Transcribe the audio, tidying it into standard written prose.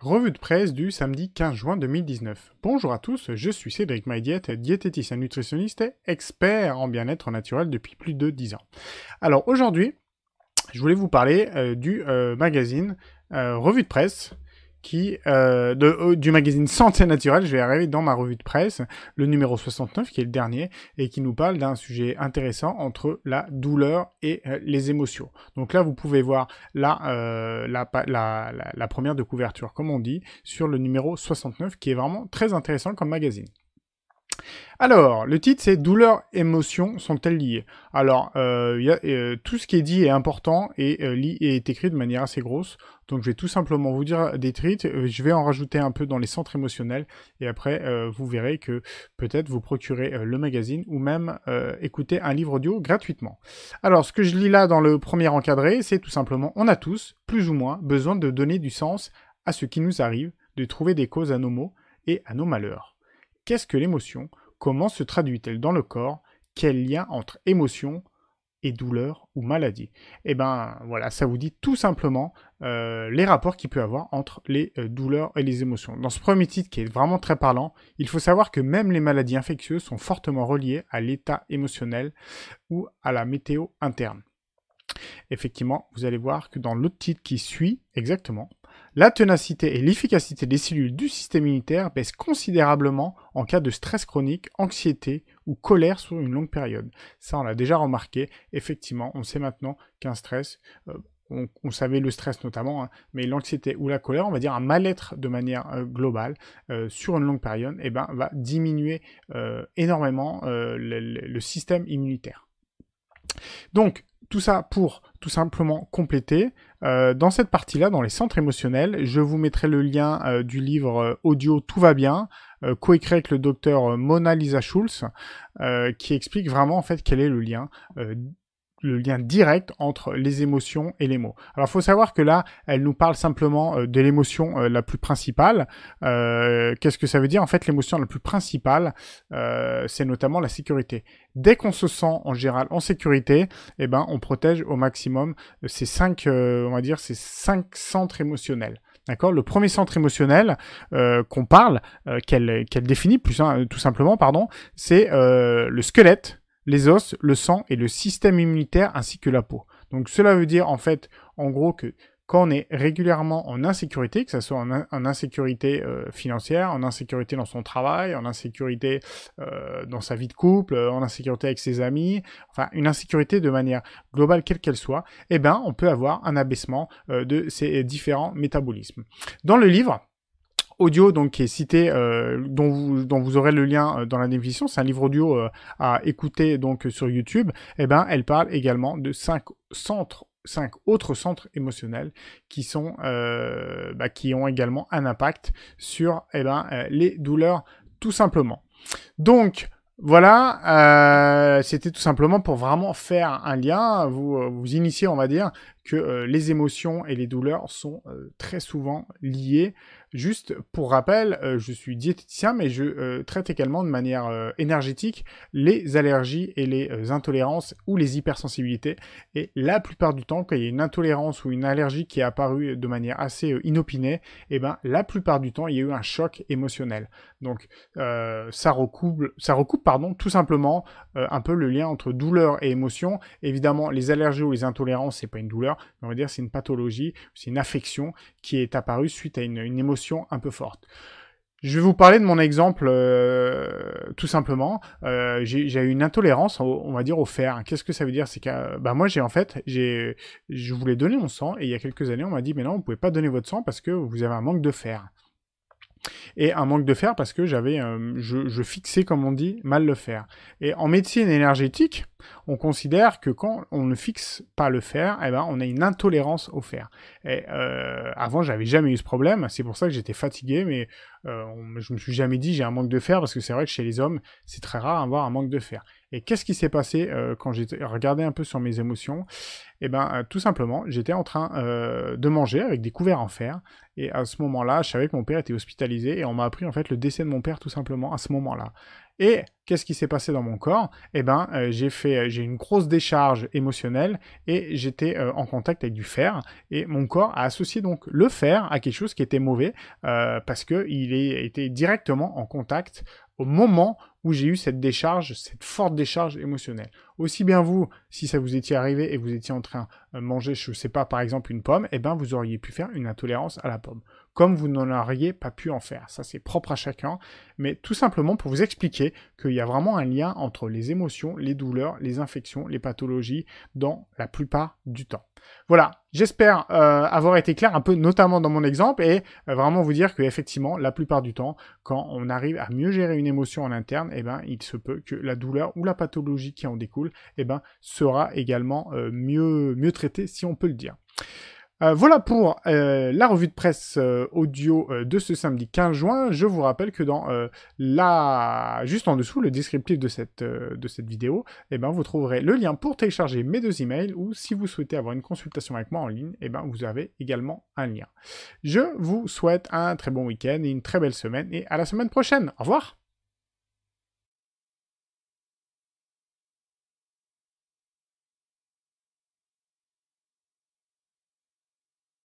Revue de presse du samedi 15 juin 2019. Bonjour à tous, je suis Cédric Maïdiette, diététicien nutritionniste et expert en bien-être naturel depuis plus de 10 ans. Alors aujourd'hui, je voulais vous parler du magazine Revue de presse du magazine Santé Naturelle, je vais arriver dans ma revue de presse, le numéro 69 qui est le dernier, et qui nous parle d'un sujet intéressant entre la douleur et les émotions. Donc là, vous pouvez voir la première de couverture, comme on dit, sur le numéro 69, qui est vraiment très intéressant comme magazine. Alors, le titre c'est Douleur, émotions sont-elles liées? Alors, tout ce qui est dit est important et est écrit de manière assez grosse. Donc, je vais tout simplement vous dire des titres. Je vais en rajouter un peu dans les centres émotionnels. Et après, vous verrez que peut-être vous procurez le magazine ou même écouter un livre audio gratuitement. Alors, ce que je lis là dans le premier encadré, c'est tout simplement, on a tous, plus ou moins, besoin de donner du sens à ce qui nous arrive, de trouver des causes à nos maux et à nos malheurs. Qu'est-ce que l'émotion? Comment se traduit-elle dans le corps? Quel lien entre émotion et douleur ou maladie? Eh ben voilà, ça vous dit tout simplement les rapports qu'il peut y avoir entre les douleurs et les émotions. Dans ce premier titre qui est vraiment très parlant, il faut savoir que même les maladies infectieuses sont fortement reliées à l'état émotionnel ou à la météo interne. Effectivement, vous allez voir que dans l'autre titre qui suit, exactement, la ténacité et l'efficacité des cellules du système immunitaire baissent considérablement en cas de stress chronique, anxiété ou colère sur une longue période. Ça, on l'a déjà remarqué. Effectivement, on sait maintenant qu'un stress, on savait le stress notamment, hein, mais l'anxiété ou la colère, on va dire un mal-être de manière globale sur une longue période, va diminuer énormément le système immunitaire. Donc, tout ça pour tout simplement compléter. Dans cette partie-là, dans les centres émotionnels, je vous mettrai le lien du livre audio Tout va bien, coécrit avec le docteur Mona Lisa Schulz, qui explique vraiment en fait quel est le lien direct entre les émotions et les mots. Alors, il faut savoir que là, elle nous parle simplement de l'émotion la plus principale. Qu'est-ce que ça veut dire? En fait, l'émotion la plus principale, c'est notamment la sécurité. Dès qu'on se sent en général en sécurité, eh ben, on protège au maximum ces ces cinq centres émotionnels. D'accord. Le premier centre émotionnel qu'on parle, qu'elle définit tout simplement, c'est le squelette, les os, le sang et le système immunitaire ainsi que la peau. Donc cela veut dire en fait, en gros, que quand on est régulièrement en insécurité, que ce soit en insécurité financière, en insécurité dans son travail, en insécurité dans sa vie de couple, en insécurité avec ses amis, enfin une insécurité de manière globale quelle qu'elle soit, eh ben on peut avoir un abaissement de ces différents métabolismes. Dans le livre audio donc qui est cité, dont vous aurez le lien dans la définition, c'est un livre audio à écouter donc sur YouTube. Eh ben, elle parle également de cinq autres centres émotionnels qui sont qui ont également un impact sur les douleurs tout simplement. Donc voilà, c'était tout simplement pour vraiment faire un lien, vous initier, on va dire, que les émotions et les douleurs sont très souvent liées. Juste pour rappel, je suis diététicien, mais je traite également de manière énergétique les allergies et les intolérances ou les hypersensibilités. Et la plupart du temps, quand il y a une intolérance ou une allergie qui est apparue de manière assez inopinée, eh ben, la plupart du temps, il y a eu un choc émotionnel. Donc, ça recoupe, tout simplement un peu le lien entre douleur et émotion. Évidemment, les allergies ou les intolérances, c'est pas une douleur, mais on va dire c'est une pathologie, c'est une affection qui est apparue suite à une émotion un peu forte. Je vais vous parler de mon exemple tout simplement. J'ai eu une intolérance, on va dire, au fer. Qu'est-ce que ça veut dire? C'est que moi, je voulais donner mon sang et il y a quelques années, on m'a dit mais non, vous pouvez pas donner votre sang parce que vous avez un manque de fer. Et un manque de fer parce que je fixais, comme on dit, mal le fer. Et en médecine énergétique, on considère que quand on ne fixe pas le fer, eh ben, on a une intolérance au fer. Et avant, j'avais jamais eu ce problème. C'est pour ça que j'étais fatigué, mais je me suis jamais dit j'ai un manque de fer parce que c'est vrai que chez les hommes, c'est très rare d'avoir un manque de fer. Et qu'est-ce qui s'est passé quand j'ai regardé un peu sur mes émotions? tout simplement, j'étais en train de manger avec des couverts en fer, et à ce moment-là, je savais que mon père était hospitalisé, et on m'a appris en fait le décès de mon père tout simplement à ce moment-là. Et qu'est-ce qui s'est passé dans mon corps? J'ai une grosse décharge émotionnelle, et j'étais en contact avec du fer, et mon corps a associé donc le fer à quelque chose qui était mauvais, parce qu'il était directement en contact au moment où j'ai eu cette décharge, cette forte décharge émotionnelle. Aussi bien vous, si ça vous étiez arrivé et vous étiez en train de manger, je ne sais pas, par exemple une pomme, vous auriez pu faire une intolérance à la pomme. Comme vous n'en auriez pas pu en faire. Ça, c'est propre à chacun. Mais tout simplement pour vous expliquer qu'il y a vraiment un lien entre les émotions, les douleurs, les infections, les pathologies dans la plupart du temps. Voilà, j'espère avoir été clair un peu, notamment dans mon exemple, et vraiment vous dire qu'effectivement, la plupart du temps, quand on arrive à mieux gérer une émotion en interne, il se peut que la douleur ou la pathologie qui en découle, sera également mieux traitée, si on peut le dire. Voilà pour la revue de presse audio de ce samedi 15 juin. Je vous rappelle que dans juste en dessous, le descriptif de cette vidéo, vous trouverez le lien pour télécharger mes 2 emails, ou si vous souhaitez avoir une consultation avec moi en ligne, vous avez également un lien. Je vous souhaite un très bon week-end et une très belle semaine, et à la semaine prochaine. Au revoir!